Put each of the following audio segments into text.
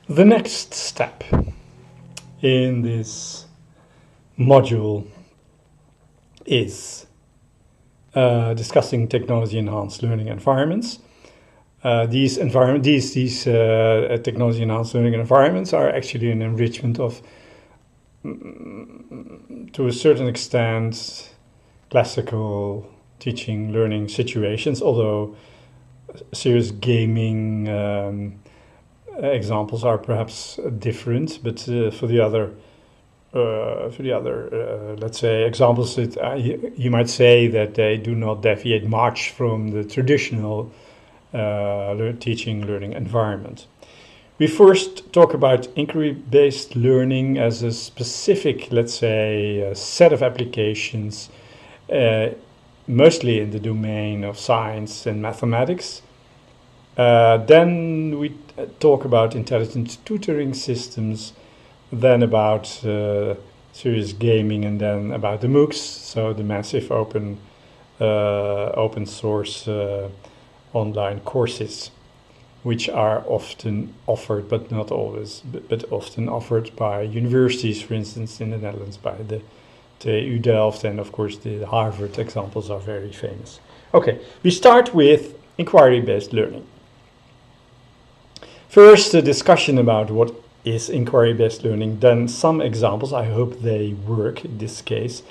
The next step in this module is discussing technology-enhanced learning environments. These technology-enhanced learning environments are actually an enrichment of, to a certain extent, classical teaching learning situations, although serious gaming examples are perhaps different, but for the other, let's say, examples, you might say that they do not deviate much from the traditional teaching learning environment. We first talk about inquiry-based learning as a specific, let's say, set of applications, mostly in the domain of science and mathematics. Then we talk about intelligent tutoring systems, then about serious gaming, and then about the MOOCs, so the massive open source online courses, which are often offered, but not always, but often offered by universities, for instance, in the Netherlands, by the TU Delft, and of course the Harvard examples are very famous. Okay, we start with inquiry-based learning. First, a discussion about what is inquiry-based learning, then some examples. I hope they work in this case.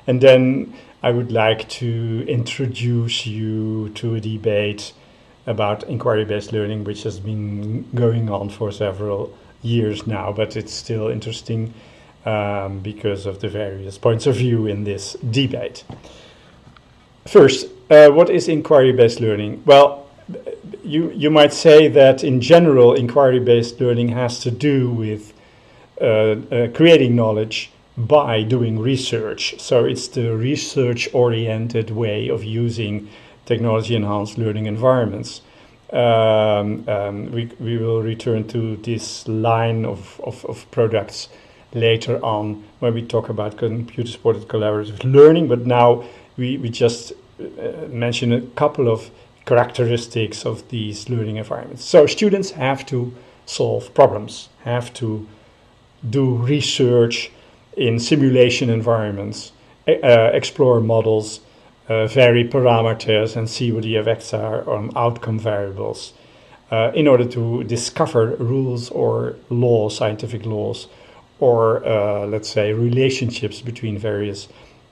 And then I would like to introduce you to a debate about inquiry-based learning, which has been going on for several years now, but it's still interesting because of the various points of view in this debate. First, what is inquiry-based learning? Well, you might say that in general, inquiry-based learning has to do with creating knowledge by doing research. So it's the research-oriented way of using technology-enhanced learning environments. We will return to this line of products later on when we talk about computer-supported collaborative learning, but now we just mention a couple of characteristics of these learning environments. So students have to solve problems, have to do research in simulation environments, explore models, vary parameters, and see what the effects are on outcome variables in order to discover rules or laws, scientific laws, or let's say relationships between various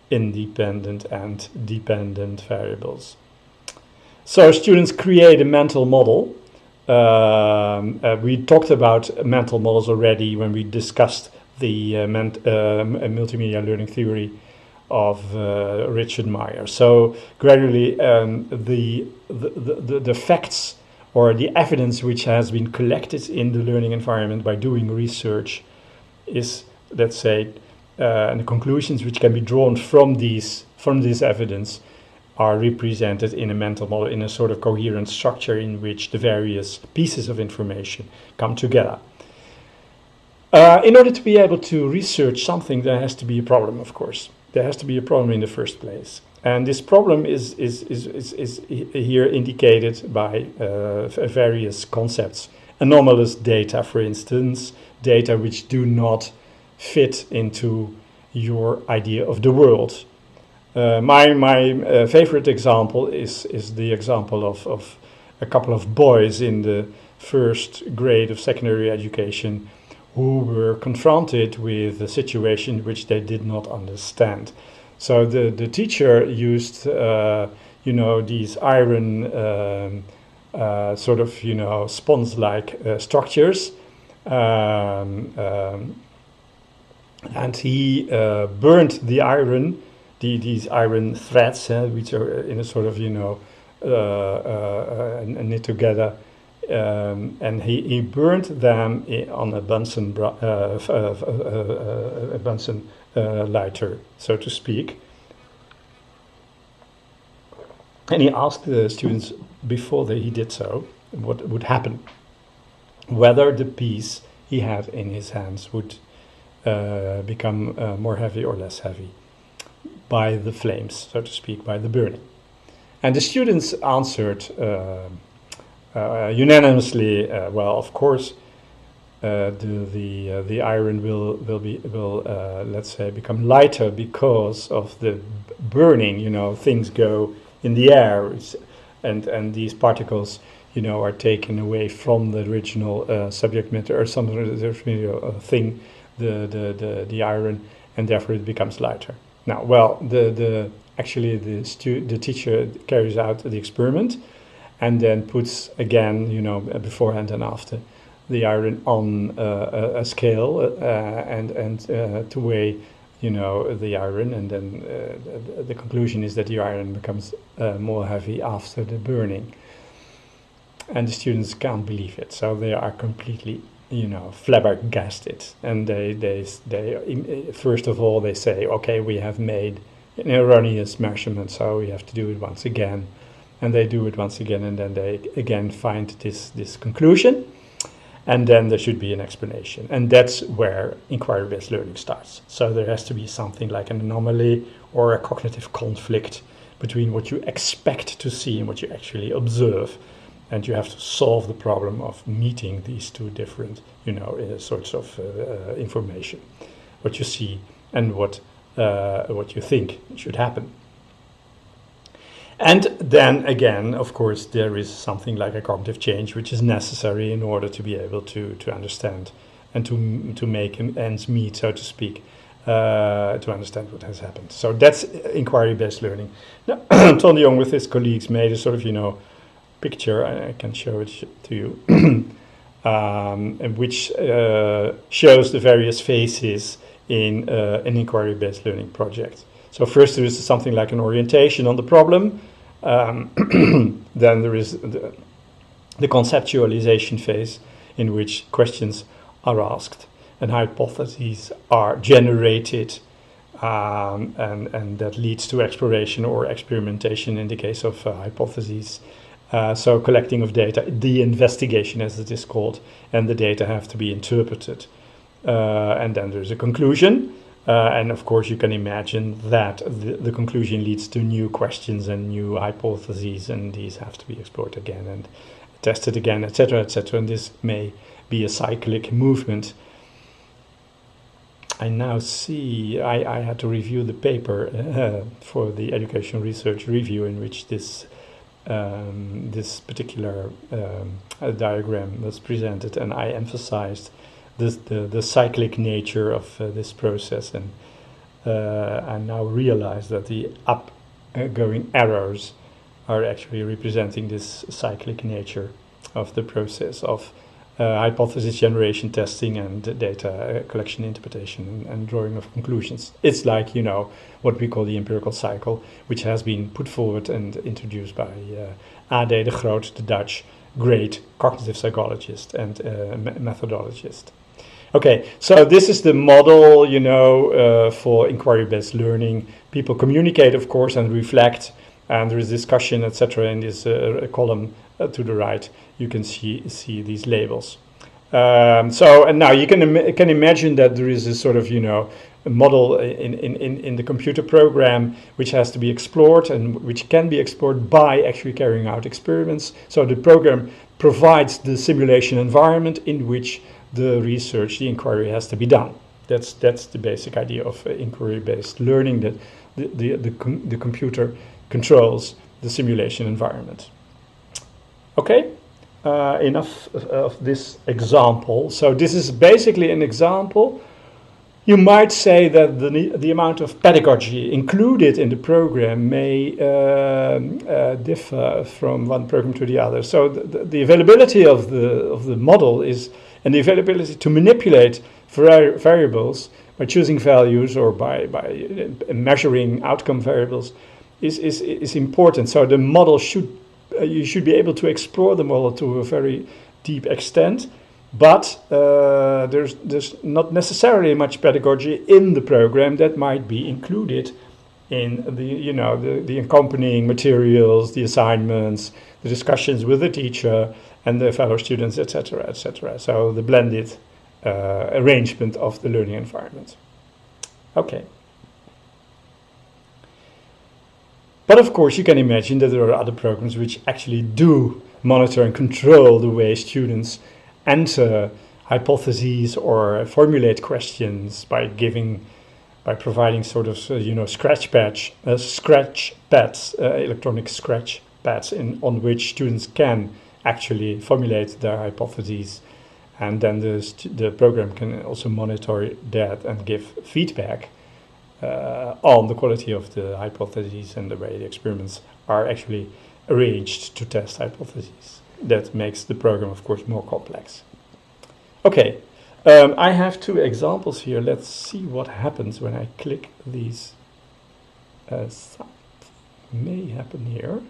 independent and dependent variables. So students create a mental model. We talked about mental models already when we discussed the multimedia learning theory of Richard Meyer. So gradually the facts or the evidence which has been collected in the learning environment by doing research is, let's say, and the conclusions which can be drawn from this evidence are represented in a mental model in a sort of coherent structure in which the various pieces of information come together. In order to be able to research something, there has to be a problem, of course. There has to be a problem in the first place. And this problem is here indicated by various concepts. Anomalous data, for instance, data which do not fit into your idea of the world. My favorite example is the example of a couple of boys in the first grade of secondary education who were confronted with a situation which they did not understand. So the teacher used, these iron sort of, sponge-like structures, and he burned the iron. These iron threads, which are in a sort of, knit together, and he burned them on a Bunsen lighter, so to speak. And he asked the students before he did so what would happen, whether the piece he had in his hands would become more heavy or less heavy by the flames, so to speak, by the burning. And the students answered unanimously, well, of course, the iron will let's say become lighter because of the burning. Things go in the air, and these particles are taken away from the original subject matter or some original thing, the iron, and therefore it becomes lighter. Now, well, actually the teacher carries out the experiment and then puts again, beforehand and after, the iron on a scale and to weigh, the iron, and then the conclusion is that the iron becomes more heavy after the burning, and the students can't believe it, so they are completely, flabbergasted, and they first of all they say, okay, we have made an erroneous measurement, so we have to do it once again, and they do it once again, and then they again find this conclusion. And then there should be an explanation. And that's where inquiry-based learning starts. So there has to be something like an anomaly or a cognitive conflict between what you expect to see and what you actually observe. And you have to solve the problem of meeting these two different, sorts of information. What you see and what you think should happen. And then again, of course, there is something like a cognitive change which is necessary in order to be able to understand and to make ends meet, so to speak, to understand what has happened. So that's inquiry-based learning. Now, Ton de Jong with his colleagues made a sort of, picture, I can show it to you, which shows the various phases in an inquiry-based learning project. So first there is something like an orientation on the problem. Then there is the conceptualization phase, in which questions are asked and hypotheses are generated, and that leads to exploration or experimentation in the case of hypotheses. So collecting of data, the investigation as it is called, and the data have to be interpreted. And then there's a conclusion. And of course, you can imagine that the conclusion leads to new questions and new hypotheses, and these have to be explored again and tested again, etc., etc. And this may be a cyclic movement. I now see I had to review the paper for the Educational Research Review, in which this particular diagram was presented, and I emphasized the cyclic nature of this process, and I now realize that the upgoing arrows are actually representing this cyclic nature of the process of hypothesis generation, testing, and data collection, interpretation, and drawing of conclusions. It's like, what we call the empirical cycle, which has been put forward and introduced by A.D. de Groot, the Dutch great cognitive psychologist and methodologist. Okay, so this is the model, for inquiry-based learning. People communicate, of course, and reflect, and there is discussion, etc. In this column to the right, you can see these labels. And now you can imagine that there is a sort of, a model in the computer program which has to be explored, and which can be explored by actually carrying out experiments. So the program provides the simulation environment in which the research, the inquiry has to be done. That's the basic idea of inquiry-based learning, that the computer controls the simulation environment. Okay, enough of this example. So this is basically an example. You might say that the amount of pedagogy included in the program may differ from one program to the other. So the availability of the model is, and the availability to manipulate variables by choosing values or by measuring outcome variables is important. So the model you should be able to explore the model to a very deep extent, but there's not necessarily much pedagogy in the program that might be included in the accompanying materials, the assignments, the discussions with the teacher and the fellow students, etc., etc. So the blended arrangement of the learning environment. Okay. But of course, you can imagine that there are other programs which actually do monitor and control the way students enter hypotheses or formulate questions by providing sort of scratch pads, electronic scratch pads on which students can actually formulate their hypotheses, and then the program can also monitor that and give feedback on the quality of the hypotheses and the way the experiments are actually arranged to test hypotheses. That makes the program, of course, more complex. Okay, I have two examples here. Let's see what happens when I click these. Something may happen here.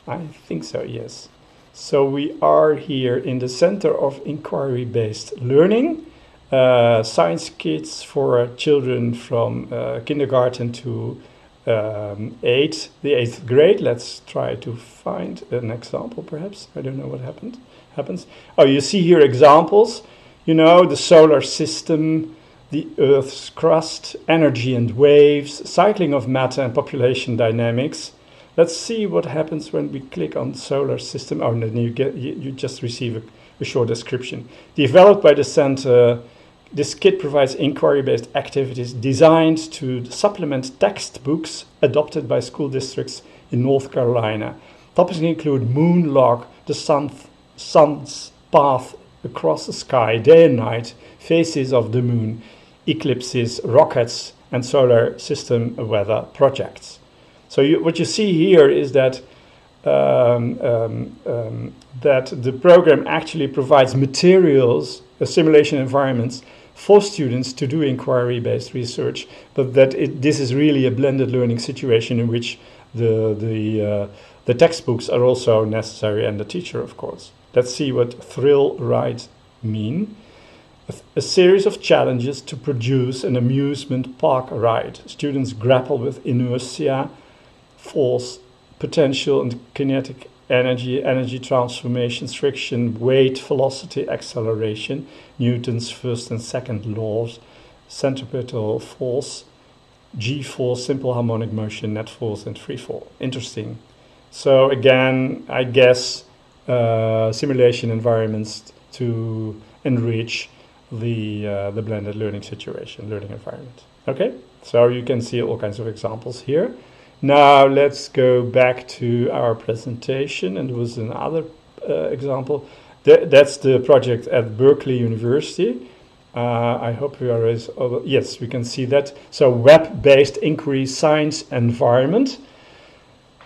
I think so, yes. So we are here in the Center of Inquiry-Based Learning. Science kits for children from kindergarten to the 8th grade. Let's try to find an example, perhaps. I don't know what happens. Oh, you see here examples. The solar system, the Earth's crust, energy and waves, cycling of matter and population dynamics. Let's see what happens when we click on solar system. Oh, and then you just receive a short description. Developed by the center, this kit provides inquiry-based activities designed to supplement textbooks adopted by school districts in North Carolina. Topics include moon log, the sun's path across the sky, day and night, phases of the moon, eclipses, rockets, and solar system weather projects. So what you see here is that that the program actually provides materials, simulation environments for students to do inquiry-based research, but that this is really a blended learning situation in which the textbooks are also necessary and the teacher, of course. Let's see what thrill ride mean. A series of challenges to produce an amusement park ride. Students grapple with inertia, force, potential and kinetic energy transformations, friction, weight, velocity, acceleration, Newton's first and second laws, centripetal force, g-force, simple harmonic motion, net force, and free fall. Interesting. So again, I guess simulation environments to enrich the blended learning learning environment. Okay, so you can see all kinds of examples here. Now let's go back to our presentation, and there was another example. That's the project at Berkeley University. I hope we are yes, we can see that. So web-based inquiry science environment.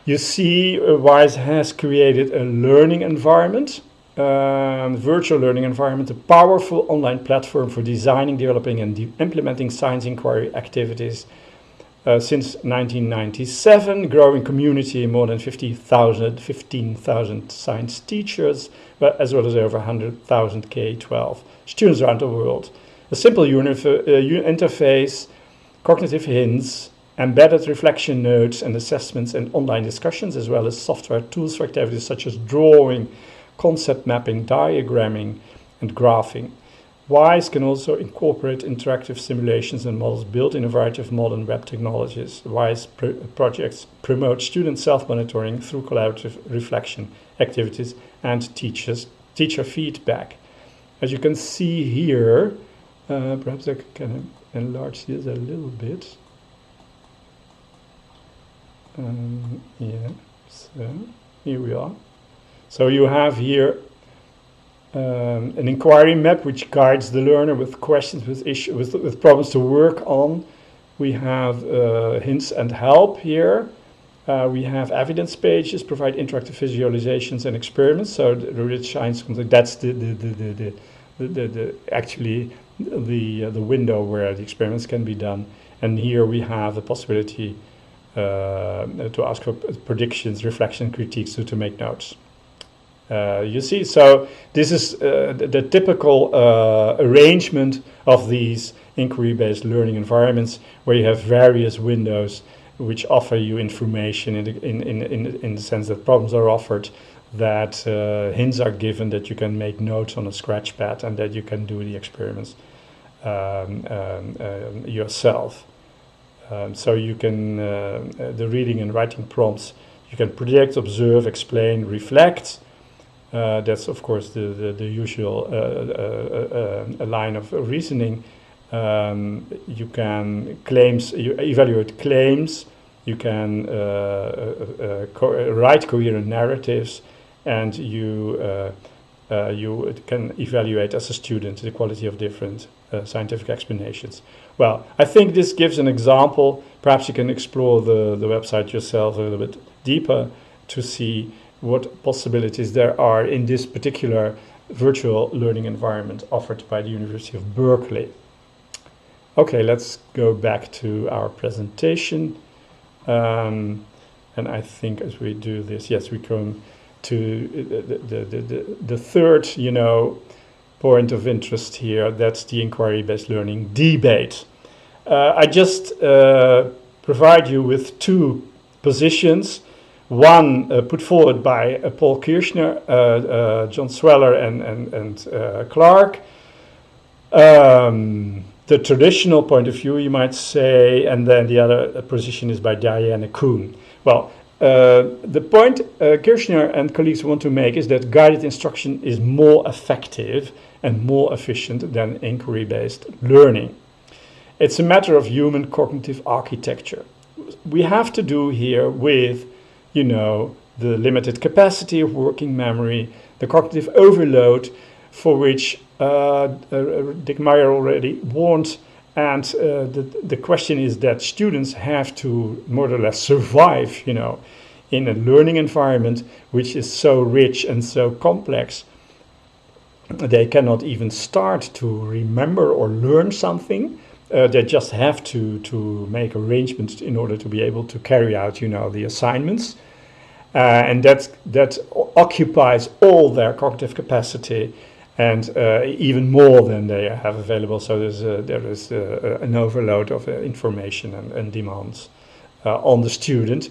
You see WISE has created a learning environment, virtual learning environment, a powerful online platform for designing, developing and implementing science inquiry activities. Since 1997, growing community, more than 15,000 science teachers, as well as over 100,000 K-12 students around the world. A simple interface, cognitive hints, embedded reflection notes and assessments and online discussions, as well as software tools for activities such as drawing, concept mapping, diagramming, and graphing. WISE can also incorporate interactive simulations and models built in a variety of modern web technologies. WISE projects promote student self-monitoring through collaborative reflection activities and teacher feedback. As you can see here, perhaps I can enlarge this a little bit. Yeah, so here we are. So you have here an inquiry map which guides the learner with questions, with problems to work on. We have hints and help here. We have evidence pages, provide interactive visualizations and experiments. So the rich science content, that's actually the window where the experiments can be done. And here we have the possibility to ask for predictions, reflection, critiques, to make notes. You see, so this is the typical arrangement of these inquiry-based learning environments, where you have various windows which offer you information in the sense that problems are offered, that hints are given, that you can make notes on a scratch pad, and that you can do the experiments yourself. So you can, the reading and writing prompts, you can predict, observe, explain, reflect. That's of course the usual line of reasoning. You can you evaluate claims, you can write coherent narratives, and you can evaluate as a student the quality of different scientific explanations. Well, I think this gives an example. Perhaps you can explore the website yourself a little bit deeper to see what possibilities there are in this particular virtual learning environment offered by the University of Berkeley. Okay, let's go back to our presentation. And I think as we do this, yes, we come to the third, point of interest here. That's the inquiry-based learning debate. I just provide you with two positions. One put forward by Paul Kirchner, John Sweller, and Clark. The traditional point of view, you might say, and then the other position is by Diana Kuhn. Well, the point Kirchner and colleagues want to make is that guided instruction is more effective and more efficient than inquiry-based learning. It's a matter of human cognitive architecture. We have to do here with, the limited capacity of working memory, the cognitive overload for which Dick Meyer already warned, and the question is that students have to more or less survive, in a learning environment which is so rich and so complex. They cannot even start to remember or learn something. They just have to make arrangements in order to be able to carry out, the assignments. And that occupies all their cognitive capacity, and even more than they have available. So there is an overload of information and demands on the student,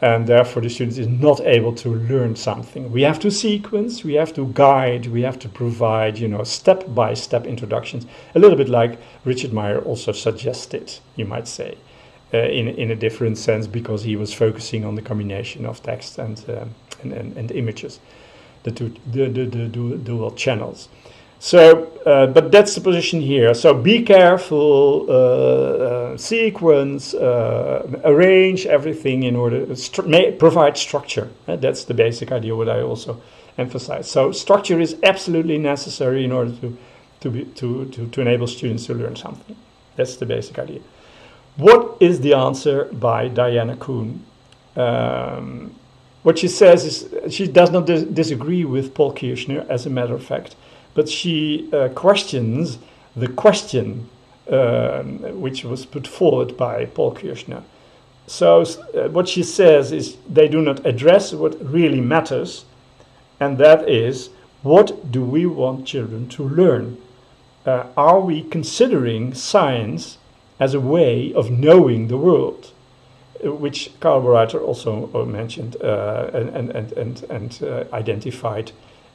and therefore the student is not able to learn something. We have to sequence, we have to guide, we have to provide, step-by-step introductions, a little bit like Richard Meyer also suggested, you might say, in a different sense, because he was focusing on the combination of text and images, the dual channels. So, but that's the position here. So be careful, sequence, arrange everything in order to provide structure. That's the basic idea, what I also emphasize. So structure is absolutely necessary in order to enable students to learn something. That's the basic idea. What is the answer by Diana Kuhn? What she says is she does not disagree with Paul Kirchner, as a matter of fact, but she questions the question which was put forward by Paul Kirchner. So what she says is they do not address what really matters, and that is, what do we want children to learn? Are we considering science as a way of knowing the world, which Karl Boerhaave also mentioned and identified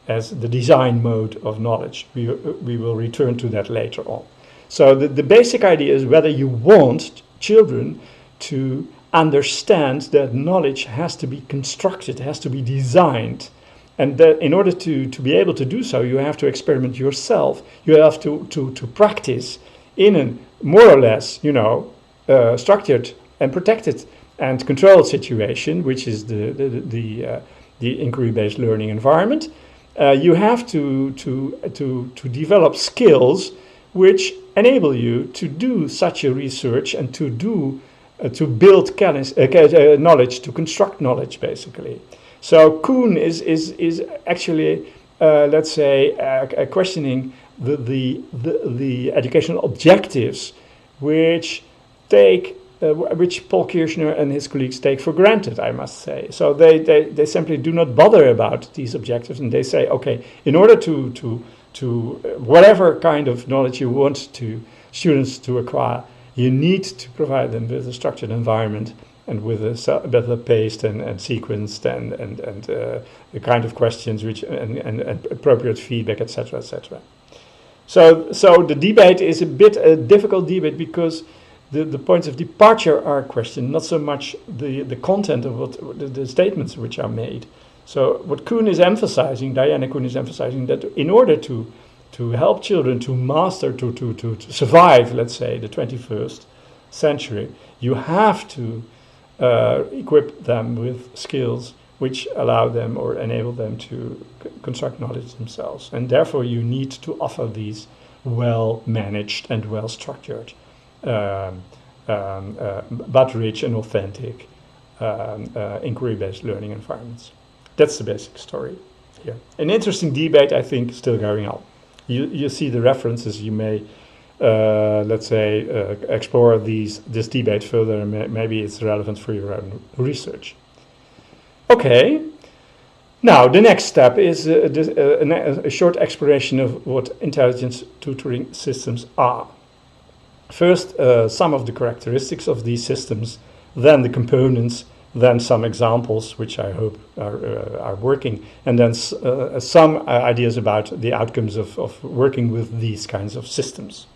as the design mode of knowledge. We will return to that later on. So the basic idea is whether you want children to understand that knowledge has to be constructed, has to be designed, and that in order to be able to do so, you have to experiment yourself. You have to practice in a more or less, structured and protected and controlled situation, which is the inquiry-based learning environment. You have to develop skills which enable you to do such a research and to build knowledge, to construct knowledge, basically. So Kuhn is actually, let's say, questioning the educational objectives which Paul Kirchner and his colleagues take for granted, I must say. So they simply do not bother about these objectives, and they say, okay, in order to whatever kind of knowledge you want students to acquire, you need to provide them with a structured environment and with a better paced and sequenced and the kind of questions which and appropriate feedback, etc., etc. So the debate is a bit a difficult debate because the points of departure are questioned, not so much the content of what the statements which are made. So what Kuhn is emphasizing, Diana Kuhn is emphasizing, that in order to help children to master, to survive, let's say, the 21st century, you have to equip them with skills which allow them or enable them to construct knowledge themselves. And therefore you need to offer these well-managed and well-structured, but rich and authentic inquiry-based learning environments. That's the basic story here. An interesting debate, I think, still going on. You see the references. You may, let's say, explore this debate further. Maybe it's relevant for your own research. Okay. Now, the next step is a short exploration of what intelligence tutoring systems are. First, some of the characteristics of these systems, then the components, then some examples, which I hope are working, and then some ideas about the outcomes of working with these kinds of systems.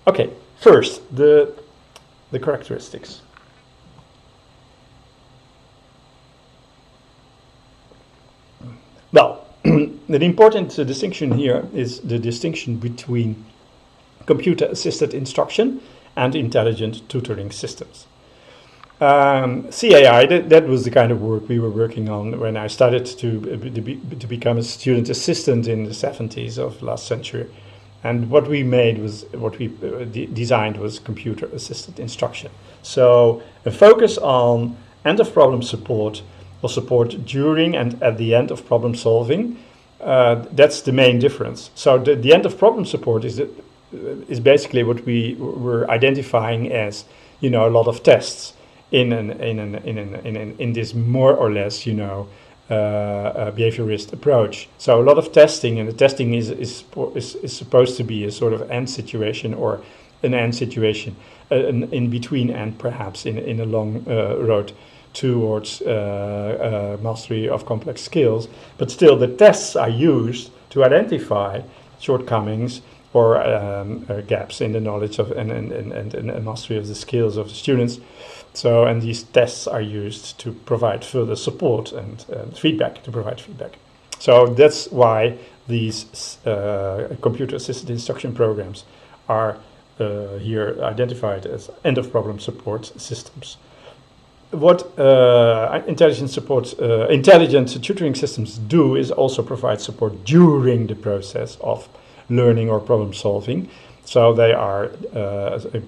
Okay, first, the characteristics. Well, the important distinction here is the distinction between computer-assisted instruction and intelligent tutoring systems. CAI, that was the kind of work we were working on when I started to become a student assistant in the 70s of last century. And what we made was, what we designed was computer-assisted instruction. So a focus on end-of-problem support, or support during and at the end of problem solving. That's the main difference. So the end of problem support is basically what we were identifying as, a lot of tests in this more or less, behaviorist approach. So a lot of testing, and the testing is supposed to be a sort of end situation or an end situation, in between and perhaps in a long road towards mastery of complex skills. But still, the tests are used to identify shortcomings or gaps in the knowledge of and mastery of the skills of the students. So, and these tests are used to provide further support and feedback, to provide feedback. So that's why these computer-assisted instruction programs are here identified as end-of-problem support systems. What intelligent tutoring systems do is also provide support during the process of learning or problem solving. So they are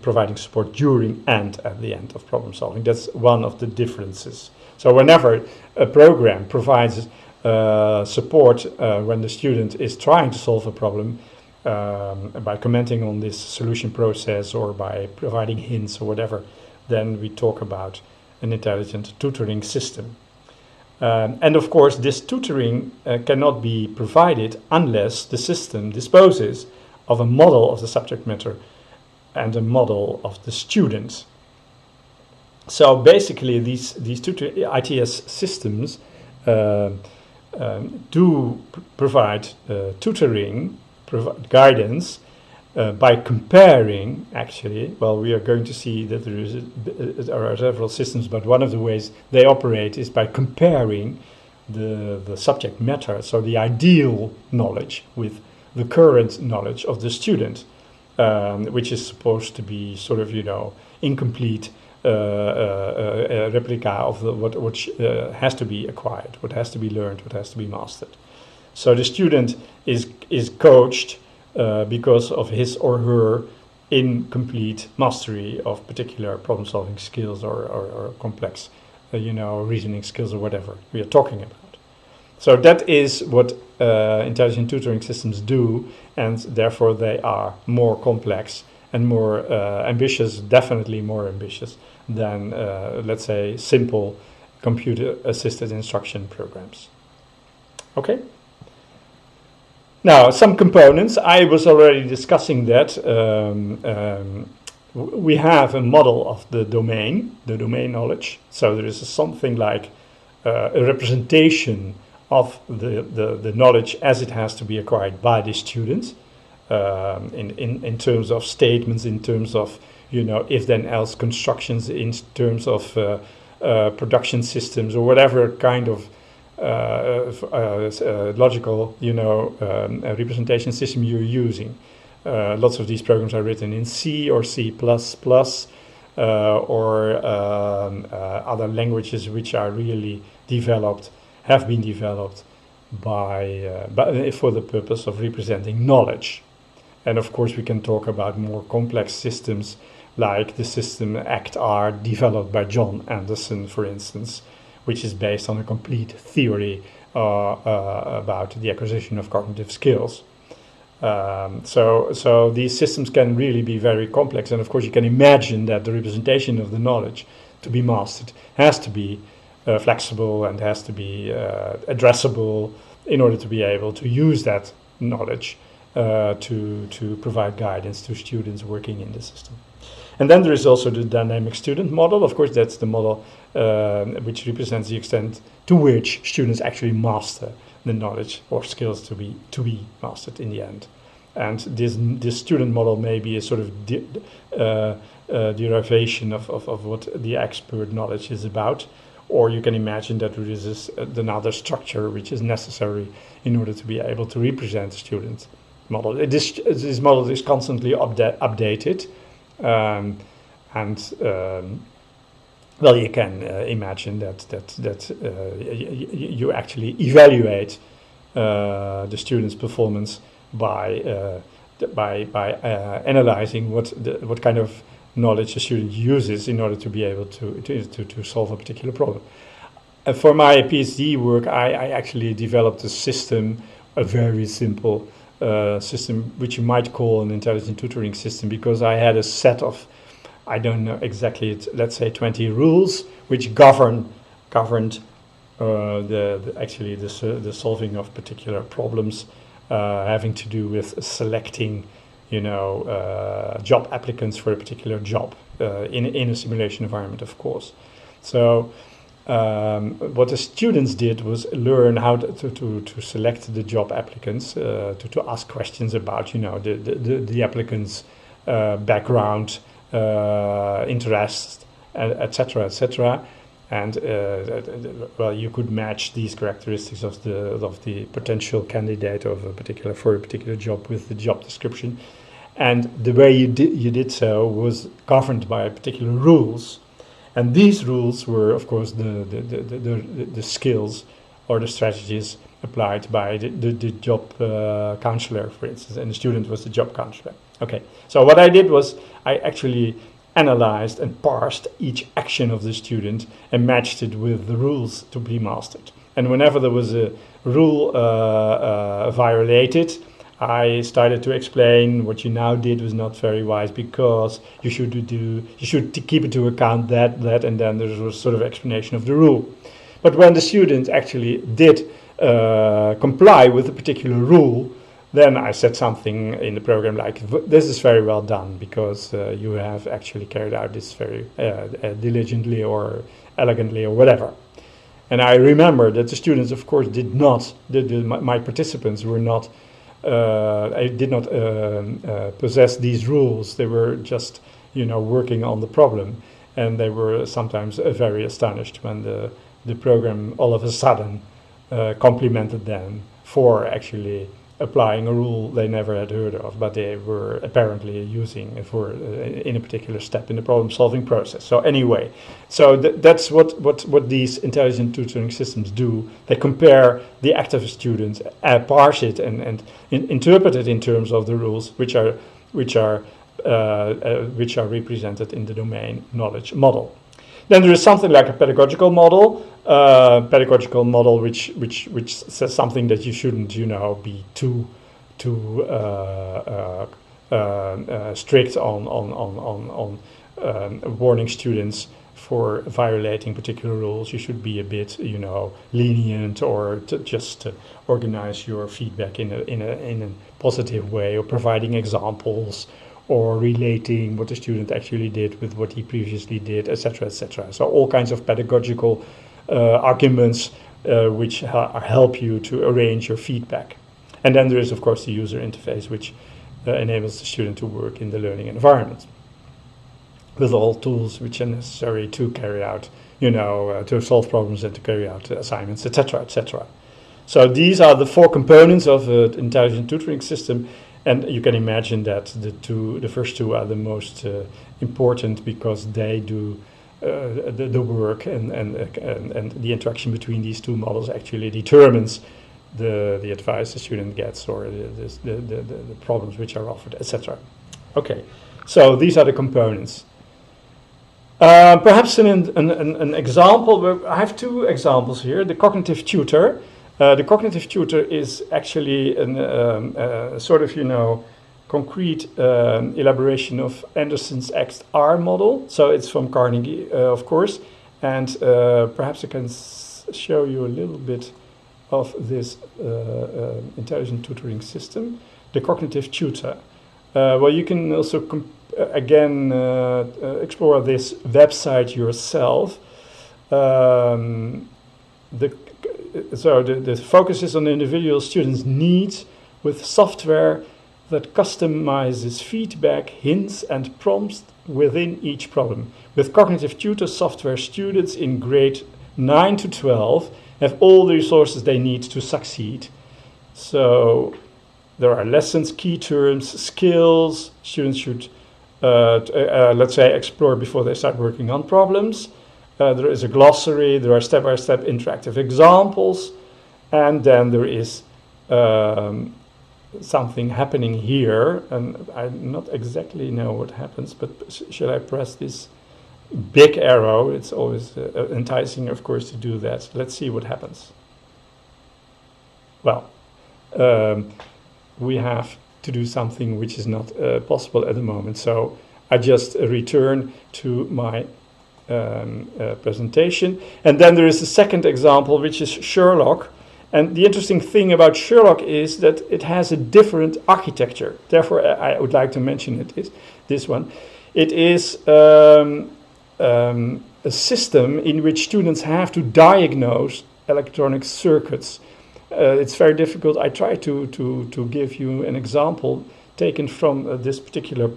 providing support during and at the end of problem solving. That's one of the differences. So whenever a program provides support when the student is trying to solve a problem by commenting on this solution process or by providing hints or whatever, then we talk about an intelligent tutoring system. And of course, this tutoring cannot be provided unless the system disposes of a model of the subject matter and a model of the student. So basically, these ITS systems do provide tutoring, provide guidance, by comparing, actually, well, we are going to see that there are several systems, but one of the ways they operate is by comparing the subject matter, so the ideal knowledge, with the current knowledge of the student, which is supposed to be sort of, incomplete replica of what has to be acquired, what has to be learned, what has to be mastered. So the student is coached because of his or her incomplete mastery of particular problem-solving skills or complex, reasoning skills or whatever we are talking about. So that is what intelligent tutoring systems do, and therefore they are more complex and more ambitious, definitely more ambitious than, let's say, simple computer-assisted instruction programs. Okay? Now, some components, I was already discussing that. We have a model of the domain knowledge. So there is something like a representation of the knowledge as it has to be acquired by the student, in terms of statements, in terms of, if then else constructions, in terms of production systems or whatever kind of logical, representation system you're using. Lots of these programs are written in C or C++, or other languages which are really have been developed for the purpose of representing knowledge. And of course, we can talk about more complex systems like the system ACT-R developed by John Anderson, for instance, which is based on a complete theory about the acquisition of cognitive skills. So these systems can really be very complex, and of course you can imagine that the representation of the knowledge to be mastered has to be flexible and has to be addressable in order to be able to use that knowledge to provide guidance to students working in the system. And then there is also the dynamic student model. Of course, that's the model which represents the extent to which students actually master the knowledge or skills to be mastered in the end. And this student model may be a sort of derivation of what the expert knowledge is about, or you can imagine that there is another structure which is necessary in order to be able to represent the student model. This model is constantly updated, well, you can imagine that you actually evaluate the student's performance by analyzing what kind of knowledge the student uses in order to be able to solve a particular problem. For my PhD work, I actually developed a system, a very simple system, which you might call an intelligent tutoring system, because I had a set of, I don't know exactly, let's say 20 rules which governed the solving of particular problems having to do with selecting, job applicants for a particular job in a simulation environment, of course. So what the students did was learn how to select the job applicants, to ask questions about, the applicant's background, interests, etc., etc. And well, you could match these characteristics of the potential candidate for a particular job with the job description, and the way you did so was governed by particular rules, and these rules were, of course, the skills or the strategies applied by the job counselor, for instance, and the student was the job counselor. Okay, so what I did was I actually analyzed and parsed each action of the student and matched it with the rules to be mastered. And whenever there was a rule violated, I started to explain what you now did was not very wise, because you should keep into account that, and then there was sort of explanation of the rule. But when the student actually did comply with a particular rule, then I said something in the program like, this is very well done, because you have actually carried out this very diligently or elegantly or whatever. And I remember that the students, of course, did not, my participants were not, did not possess these rules. They were just, working on the problem. And they were sometimes very astonished when the program all of a sudden complimented them for actually applying a rule they never had heard of, but they were apparently using it for in a particular step in the problem-solving process. So anyway, so that's what these intelligent tutoring systems do. They compare the active students, parse it, and interpret it in terms of the rules, which are represented in the domain knowledge model. Then there is something like a pedagogical model. Which says something that you shouldn't, be too strict on warning students for violating particular rules. You should be a bit, lenient, or just organize your feedback in a positive way, or providing examples, or relating what the student actually did with what he previously did, etc., etc. So all kinds of pedagogical arguments which help you to arrange your feedback. And then there is, of course, the user interface, which enables the student to work in the learning environment. with all tools which are necessary to carry out, to solve problems and to carry out assignments, etc., etc. So these are the 4 components of an intelligent tutoring system, and you can imagine that the first 2 are the most important, because they do the work, and the interaction between these 2 models actually determines the advice the student gets, or the problems which are offered, etc. Okay, so these are the components. Perhaps an example. I have 2 examples here. The cognitive tutor. The cognitive tutor is actually a sort of, concrete elaboration of Anderson's XR model. So it's from Carnegie, of course. And perhaps I can show you a little bit of this intelligent tutoring system, the cognitive tutor. Well, you can also explore this website yourself. The focus is on the individual student's needs with software that customizes feedback, hints, and prompts within each problem. With cognitive tutor software, students in grade 9 to 12 have all the resources they need to succeed. So there are lessons, key terms, skills students should, let's say, explore before they start working on problems. There is a glossary, there are step-by-step interactive examples, and then there is something happening here, and I not exactly know what happens, but should I press this big arrow? It's always enticing, of course, to do that. Let's see what happens. Well, we have to do something which is not possible at the moment, so I just return to my presentation. And then there is a second example, which is Sherlock. And the interesting thing about Sherlock is that it has a different architecture. Therefore, I would like to mention it is this one. It is a system in which students have to diagnose electronic circuits. It's very difficult. I try to give you an example taken from this particular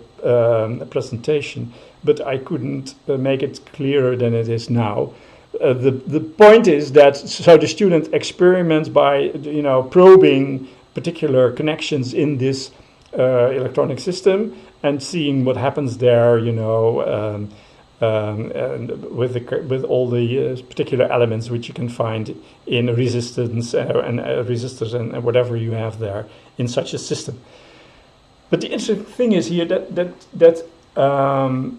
presentation, but I couldn't make it clearer than it is now. The point is that so the student experiments by probing particular connections in this electronic system and seeing what happens there, and with all the particular elements which you can find in resistance and resistors and whatever you have there in such a system. But the interesting thing is here that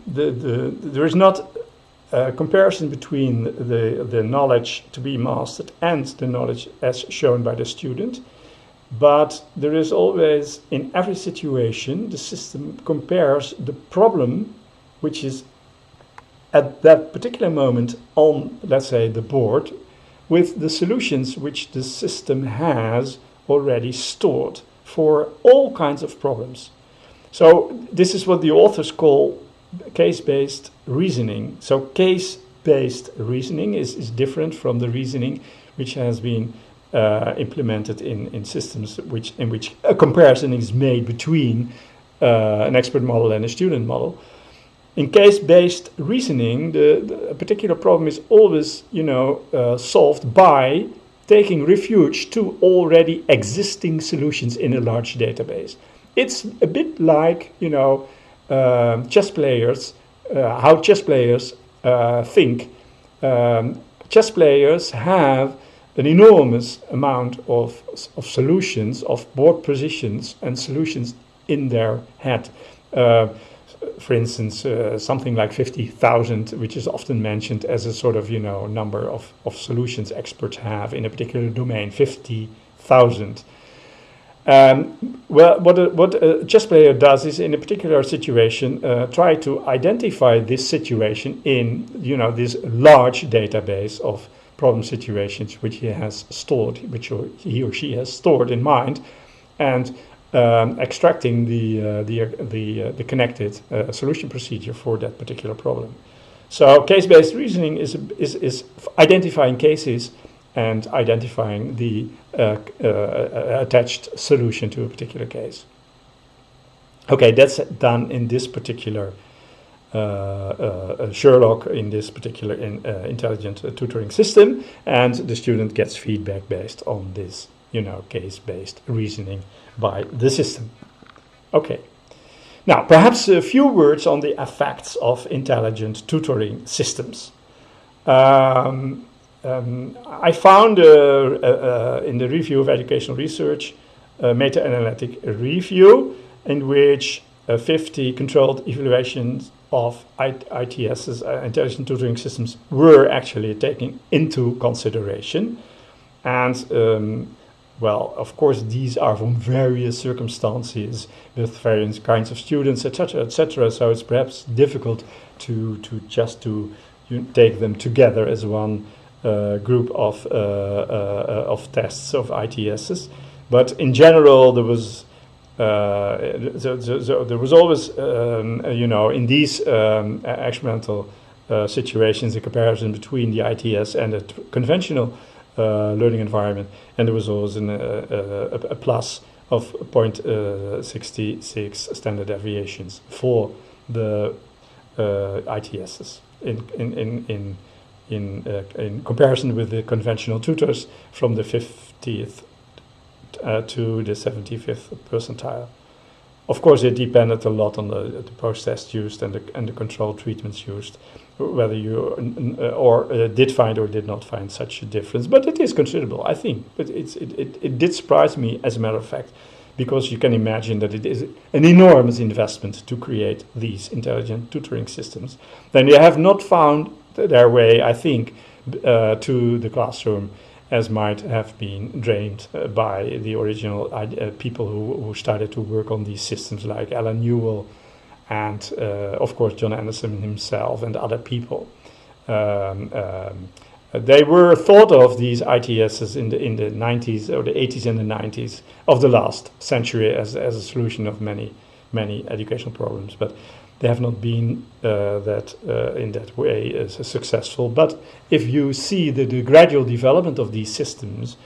there is not a comparison between the knowledge to be mastered and the knowledge as shown by the student, but there is always, in every situation, the system compares the problem which is at that particular moment on, let's say, the board, with the solutions which the system has already stored for all kinds of problems. So this is what the authors call case-based reasoning. So case-based reasoning is different from the reasoning which has been implemented in systems in which a comparison is made between an expert model and a student model. In case-based reasoning, a particular problem is always, solved by taking refuge to already existing solutions in a large database. It's a bit like, chess players, how chess players think. Chess players have an enormous amount of solutions, of board positions and solutions in their head. For instance, something like 50,000, which is often mentioned as a sort of, number of solutions experts have in a particular domain, 50,000. Well, what a chess player does is, in a particular situation, try to identify this situation in, this large database of problem situations which he has stored, which he or she has stored in mind, and extracting the connected solution procedure for that particular problem. So case-based reasoning is identifying cases and identifying the attached solution to a particular case. Okay, that's done in this particular Sherlock in this particular intelligent tutoring system, and the student gets feedback based on this, case-based reasoning by the system. Okay. Now, perhaps a few words on the effects of intelligent tutoring systems. I found in the review of educational research a meta-analytic review in which 50 controlled evaluations of ITSs, intelligent tutoring systems, were actually taken into consideration. And well, of course, these are from various circumstances with various kinds of students, etc., etc. So it's perhaps difficult to take them together as one group of tests of ITSs. But in general, there was always, in these experimental situations, a comparison between the ITS and the conventional learning environment, and there was always a plus of 0.66 standard deviations for the ITSs in comparison with the conventional tutors from the 50th to the 75th percentile. Of course, it depended a lot on the post-test used and the control treatments used, whether you did find or did not find such a difference. But it is considerable, I think. But it did surprise me, as a matter of fact, because you can imagine that it is an enormous investment to create these intelligent tutoring systems. Then they have not found their way, I think, to the classroom, as might have been dreamed by the original people who started to work on these systems, like Alan Newell and, of course, John Anderson himself and other people. They were thought of, these ITSs, in the 90s or the 80s and the 90s of the last century as a solution of many educational problems, but they have not been in that way successful. But if you see the gradual development of these systems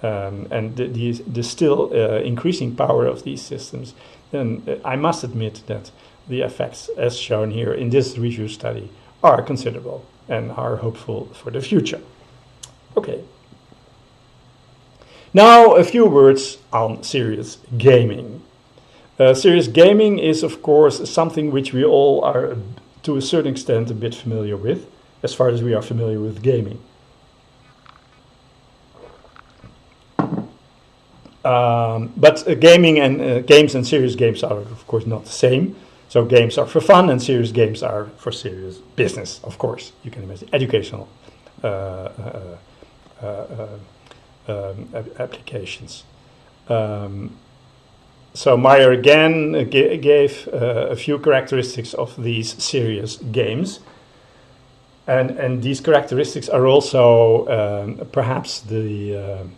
and the still increasing power of these systems, then I must admit that the effects, as shown here in this review study, are considerable and are hopeful for the future. Okay. Now a few words on serious gaming. Serious gaming is, of course, something which we all are, to a certain extent, a bit familiar with, as far as we are familiar with gaming. But gaming and games and serious games are, of course, not the same. So games are for fun and serious games are for serious business, of course. You can imagine educational applications. So Meyer again gave a few characteristics of these serious games. And these characteristics are also perhaps the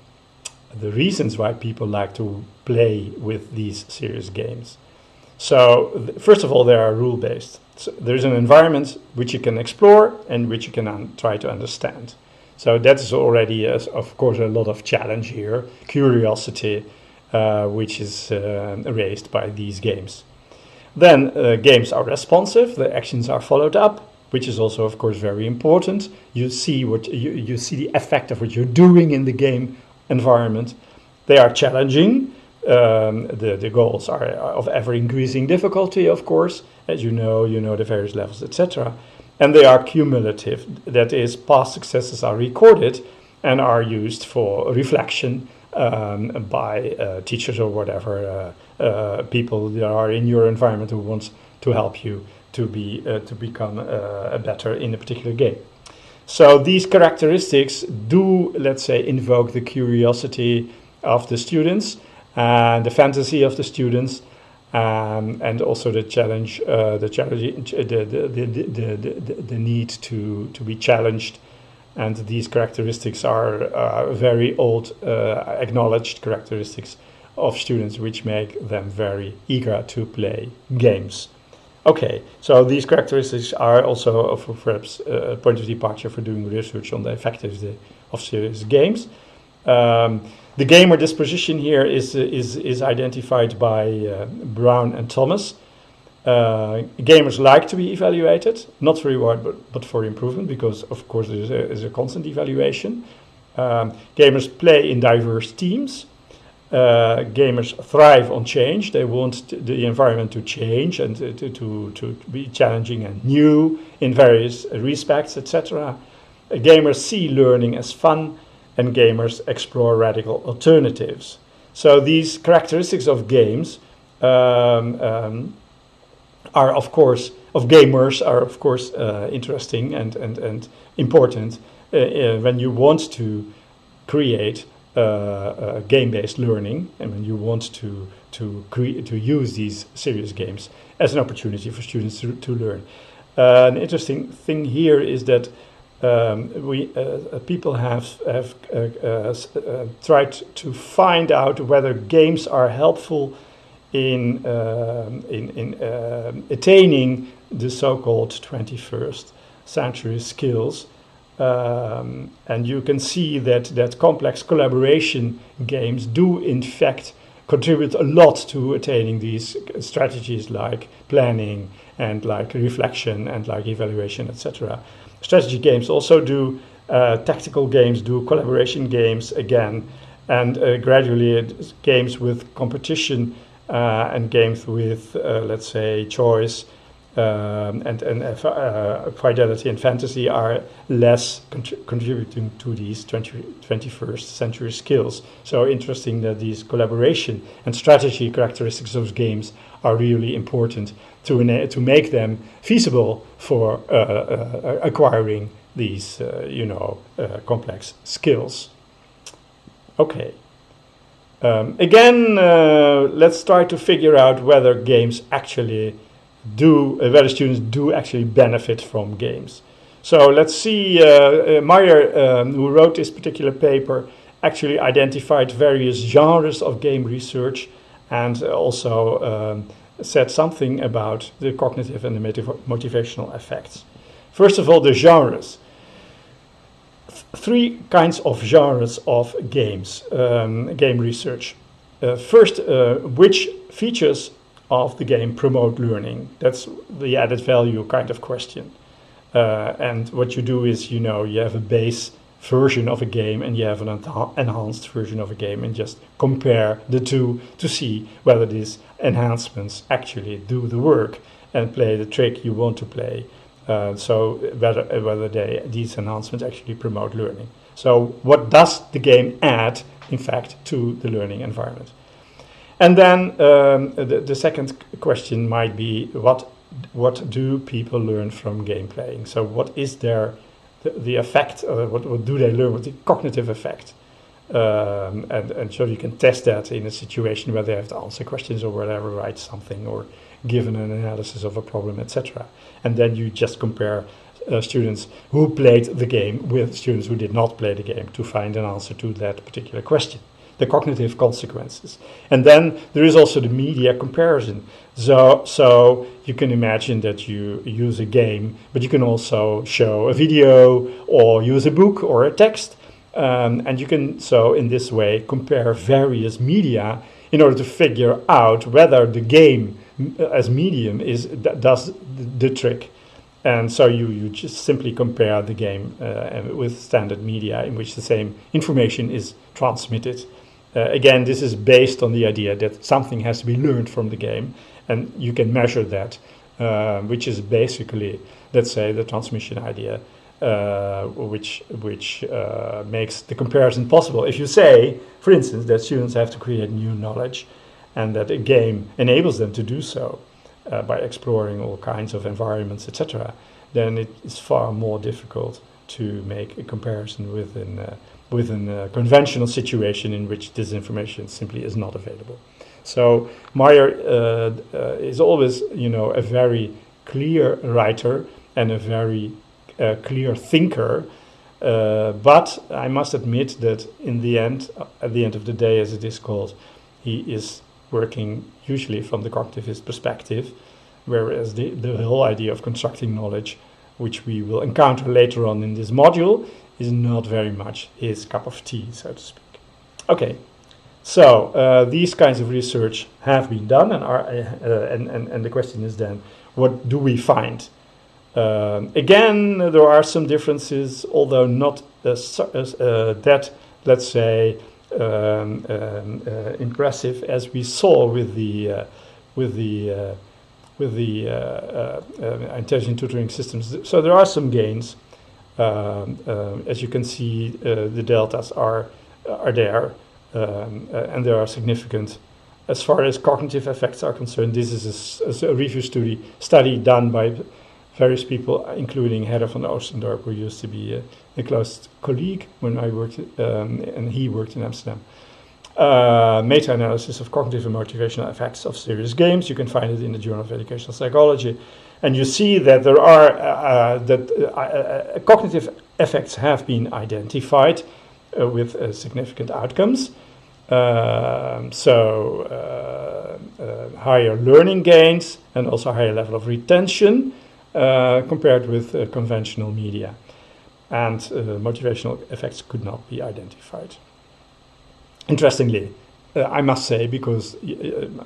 reasons why people like to play with these serious games. So first of all, they are rule-based. So there's an environment which you can explore and which you can try to understand. So that's already, of course, a lot of challenge here, curiosity, which is raised by these games. Then games are responsive, the actions are followed up, which is also, of course, very important. You see what you see the effect of what you're doing in the game environment. They are challenging. The goals are of ever increasing difficulty, of course, as you know the various levels, etc. And they are cumulative. That is, past successes are recorded and are used for reflection by teachers or whatever people that are in your environment who want to help you to become better in a particular game. So these characteristics do, let's say, invoke the curiosity of the students and the fantasy of the students, and also the challenge, the need to be challenged. And these characteristics are very old, acknowledged characteristics of students, which make them very eager to play games. Okay, so these characteristics are also perhaps a point of departure for doing research on the effectiveness of serious games. The gamer disposition here is identified by Brown and Thomas. Gamers like to be evaluated, not for reward, but for improvement, because of course there is a constant evaluation. Gamers play in diverse teams. Gamers thrive on change. They want the environment to change and to be challenging and new in various respects, etc. Gamers see learning as fun, and gamers explore radical alternatives. So these characteristics of games are of course interesting and important when you want to create game-based learning, and when you want to use these serious games as an opportunity for students to learn. An interesting thing here is that people have tried to find out whether games are helpful in attaining the so-called 21st century skills. And you can see that complex collaboration games do in fact contribute a lot to attaining these strategies like planning and like reflection and like evaluation, etc. Strategy games also do, tactical games do, collaboration games again, and gradually games with competition and games with, let's say, choice and fidelity and fantasy are less contributing to these 21st century skills. So interesting that these collaboration and strategy characteristics of games are really important to make them feasible for acquiring these, complex skills. Okay. Again, let's try to figure out whether games actually whether students do actually benefit from games. So let's see, Meyer, who wrote this particular paper, actually identified various genres of game research and also said something about the cognitive and the motivational effects. First of all, the genres. Three kinds of genres of games, game research. First, which features of the game promote learning? That's the added value kind of question. And what you do is, you have a base version of a game and you have an enhanced version of a game, and just compare the two to see whether these enhancements actually do the work and play the trick you want to play. So whether these enhancements actually promote learning. So what does the game add, in fact, to the learning environment? And then the second question might be, what do people learn from game playing? So what is the effect, what do they learn, what's the cognitive effect? And so you can test that in a situation where they have to answer questions or whatever, write something or give an analysis of a problem, etc. And then you just compare students who played the game with students who did not play the game to find an answer to that particular question, the cognitive consequences. And then there is also the media comparison. So you can imagine that you use a game, but you can also show a video or use a book or a text. And you can, so in this way, compare various media in order to figure out whether the game as medium does the trick. And so you just simply compare the game with standard media in which the same information is transmitted. Again, this is based on the idea that something has to be learned from the game, and you can measure that, which is basically, let's say, the transmission idea, which makes the comparison possible. If you say, for instance, that students have to create new knowledge, and that a game enables them to do so by exploring all kinds of environments, etc., then it is far more difficult to make a comparison within a conventional situation in which this information simply is not available. So Meyer is always, a very clear writer and a very clear thinker. But I must admit that at the end of the day, as it is called, he is working usually from the cognitivist perspective, whereas the whole idea of constructing knowledge, which we will encounter later on in this module, is not very much his cup of tea, so to speak. Okay, So these kinds of research have been done, and are and the question is then, what do we find? Again, there are some differences, although not that, let's say, impressive as we saw with the intelligent tutoring systems. So there are some gains. As you can see, the deltas are there, and they are significant. As far as cognitive effects are concerned, this is a review study done by various people, including Herder van Oostendorp, who used to be a close colleague when I worked, and he worked in Amsterdam. Meta-analysis of cognitive and motivational effects of serious games. You can find it in the Journal of Educational Psychology. And you see that there are cognitive effects have been identified with significant outcomes. Higher learning gains and also higher level of retention compared with conventional media. And motivational effects could not be identified. Interestingly, I must say, because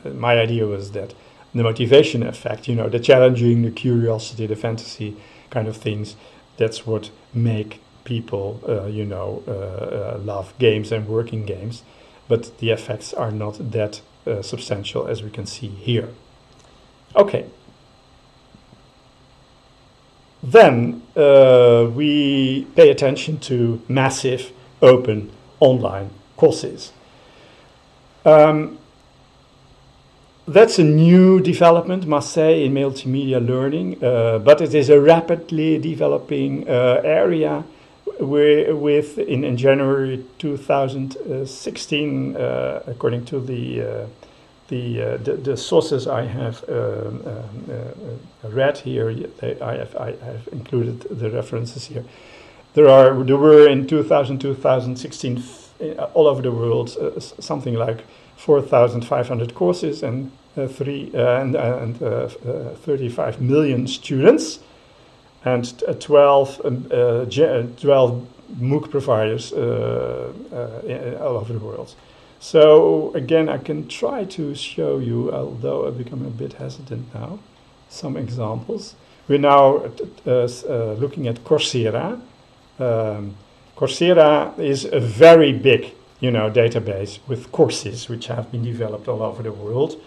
my idea was that the motivation effect, the challenging, the curiosity, the fantasy kind of things, that's what make people, love games and working games. But the effects are not that substantial, as we can see here. Okay. Then we pay attention to massive, open, online courses. That's a new development, must say, in multimedia learning, but it is a rapidly developing area. In January 2016, according to the sources I have read here, I have included the references here. There were in 2016 all over the world something like 4,500 courses and 35 million students, and 12 MOOC providers all over the world. So again, I can try to show you, although I become a bit hesitant now, some examples. We're now looking at Coursera. Coursera is a very big, database with courses which have been developed all over the world.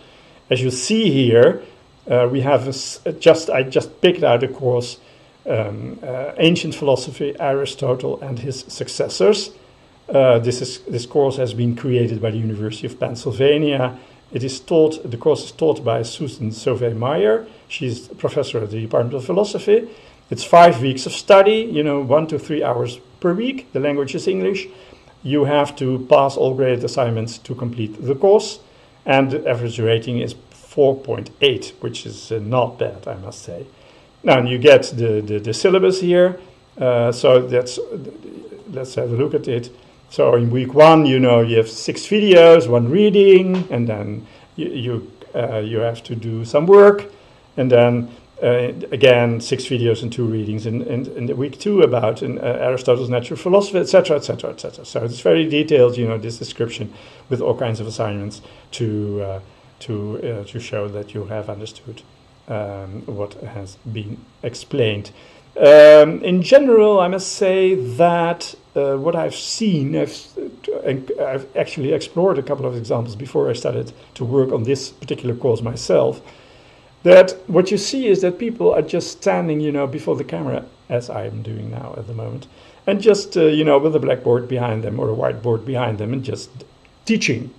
As you see here, we have I just picked out a course, Ancient Philosophy, Aristotle and His Successors. This course has been created by the University of Pennsylvania. The course is taught by Susan Sauvé-Meyer. She's a professor at the Department of Philosophy. It's 5 weeks of study, 1 to 3 hours per week. The language is English. You have to pass all graded assignments to complete the course. And the average rating is 4.8, which is not bad, I must say. Now you get the syllabus here. So let's have a look at it. So in week 1, you have 6 videos, 1 reading, and then you have to do some work, and then again 6 videos and 2 readings. In the week 2 about Aristotle's natural philosophy, etc., etc., etc. So it's very detailed, this description with all kinds of assignments to show that you have understood what has been explained. In general, I must say that what I've seen, I've actually explored a couple of examples before I started to work on this particular course myself, that what you see is that people are just standing, before the camera, as I am doing now at the moment, and just, with a blackboard behind them or a whiteboard behind them and just teaching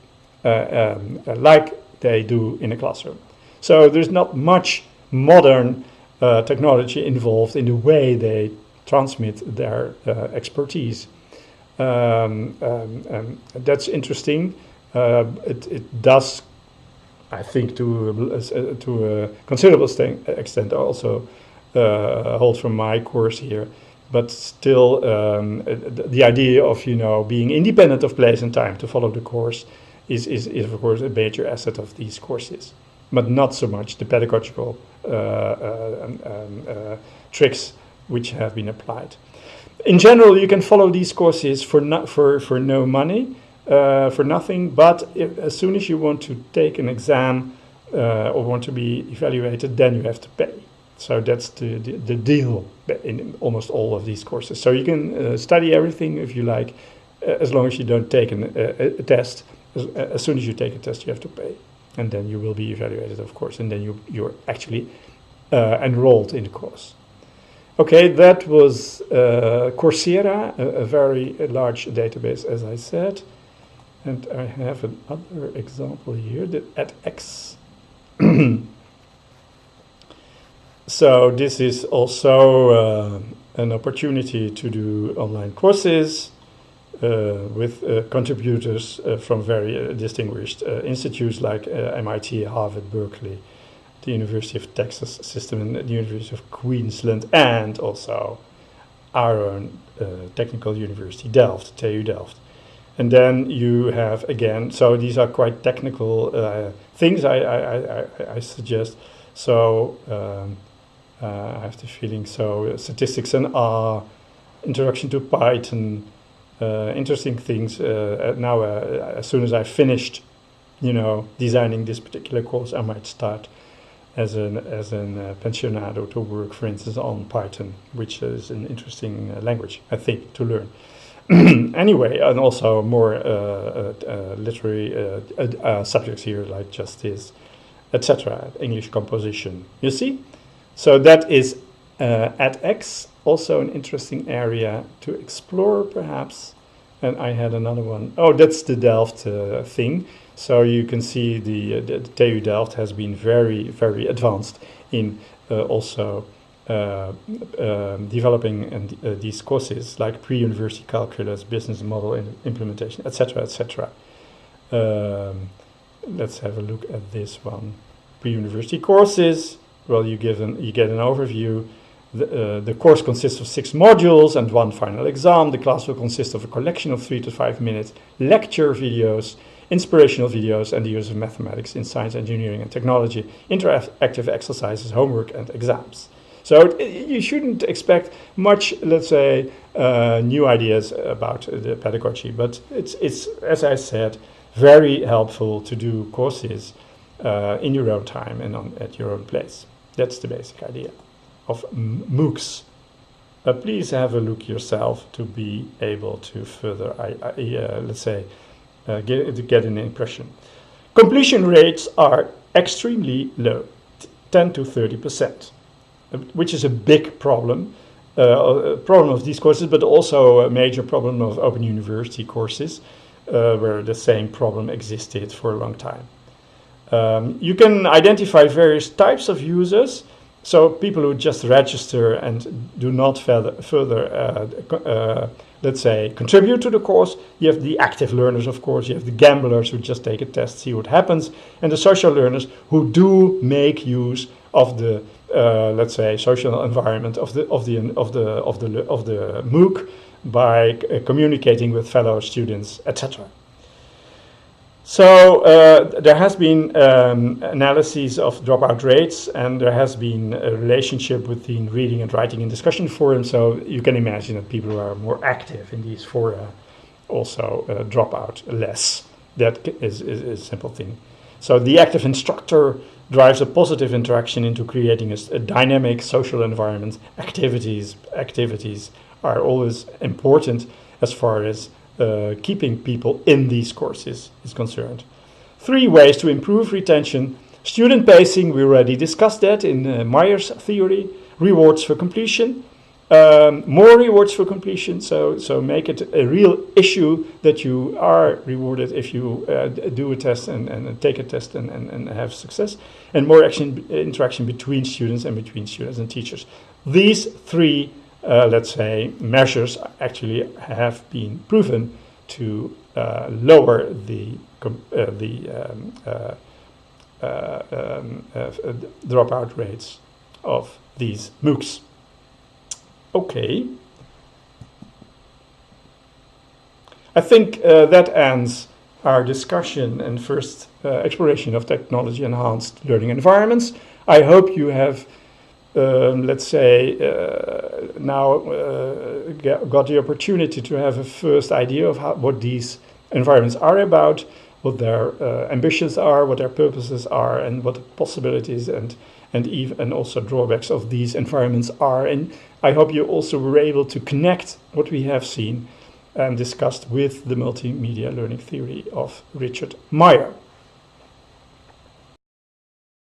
like they do in a classroom. So there's not much modern technology involved in the way they transmit their expertise. That's interesting. It does, I think, to a considerable extent also hold from my course here. But still, the idea of being independent of place and time to follow the course is of course a major asset of these courses, but not so much the pedagogical tricks which have been applied. In general, you can follow these courses for no money. for nothing. But as soon as you want to take an exam or want to be evaluated, then you have to pay. So that's the deal in almost all of these courses. So you can study everything if you like, as long as you don't take a test. As soon as you take a test, you have to pay. And then you will be evaluated, of course. And then you're actually enrolled in the course. Okay, that was Coursera, a very large database, as I said. And I have another example here, the edX. So this is also an opportunity to do online courses with contributors from very distinguished institutes like MIT, Harvard, Berkeley, the University of Texas System, and the University of Queensland, and also our own technical university, Delft, TU Delft. And then you have, again, so these are quite technical things I suggest. So I have the feeling, so statistics and R, introduction to Python, interesting things. Now, as soon as I finished, designing this particular course, I might start as an pensionado to work, for instance, on Python, which is an interesting language, I think, to learn. Anyway, and also more literary subjects here, like justice, etc., English composition. You see? So that is edX, also an interesting area to explore, perhaps. And I had another one. Oh, that's the Delft thing. So you can see the TU Delft has been very, very advanced in also developing these courses like pre-university calculus, business model implementation, etc., etc. Let's have a look at this one. Pre-university courses. Well, you get an overview. The course consists of 6 modules and 1 final exam. The class will consist of a collection of 3 to 5 minute lecture videos, inspirational videos, and the use of mathematics in science, engineering, and technology, interactive exercises, homework, and exams. So you shouldn't expect much, let's say, new ideas about the pedagogy, but it's as I said, very helpful to do courses in your own time and at your own place. That's the basic idea of MOOCs. Please have a look yourself to be able to further, let's say, get an impression. Completion rates are extremely low, 10 to 30%, which is a big problem. A problem of these courses, but also a major problem of Open University courses, where the same problem existed for a long time. You can identify various types of users. So people who just register and do not further let's say, contribute to the course. You have the active learners, of course. You have the gamblers who just take a test, see what happens, and the social learners who do make use of the let's say, social environment of the MOOC by communicating with fellow students, etc. So there has been analysis of dropout rates, and there has been a relationship between reading and writing and discussion forums. So you can imagine that people who are more active in these fora also drop out less. That is a simple thing. So the active instructor drives a positive interaction into creating a dynamic social environment. Activities are always important as far as keeping people in these courses is concerned. 3 ways to improve retention. Student pacing, we already discussed that in Meyer's theory. Rewards for completion. More rewards for completion, so make it a real issue that you are rewarded if you do a test and take a test and have success. And more interaction between students and between students and teachers. These 3 let's say, measures actually have been proven to lower the dropout rates of these MOOCs. Okay. I think that ends our discussion and first exploration of technology-enhanced learning environments. I hope you have let's say, now got the opportunity to have a first idea of what these environments are about, what their ambitions are, what their purposes are, and what the possibilities and also drawbacks of these environments are. And I hope you also were able to connect what we have seen and discussed with the multimedia learning theory of Richard Meyer.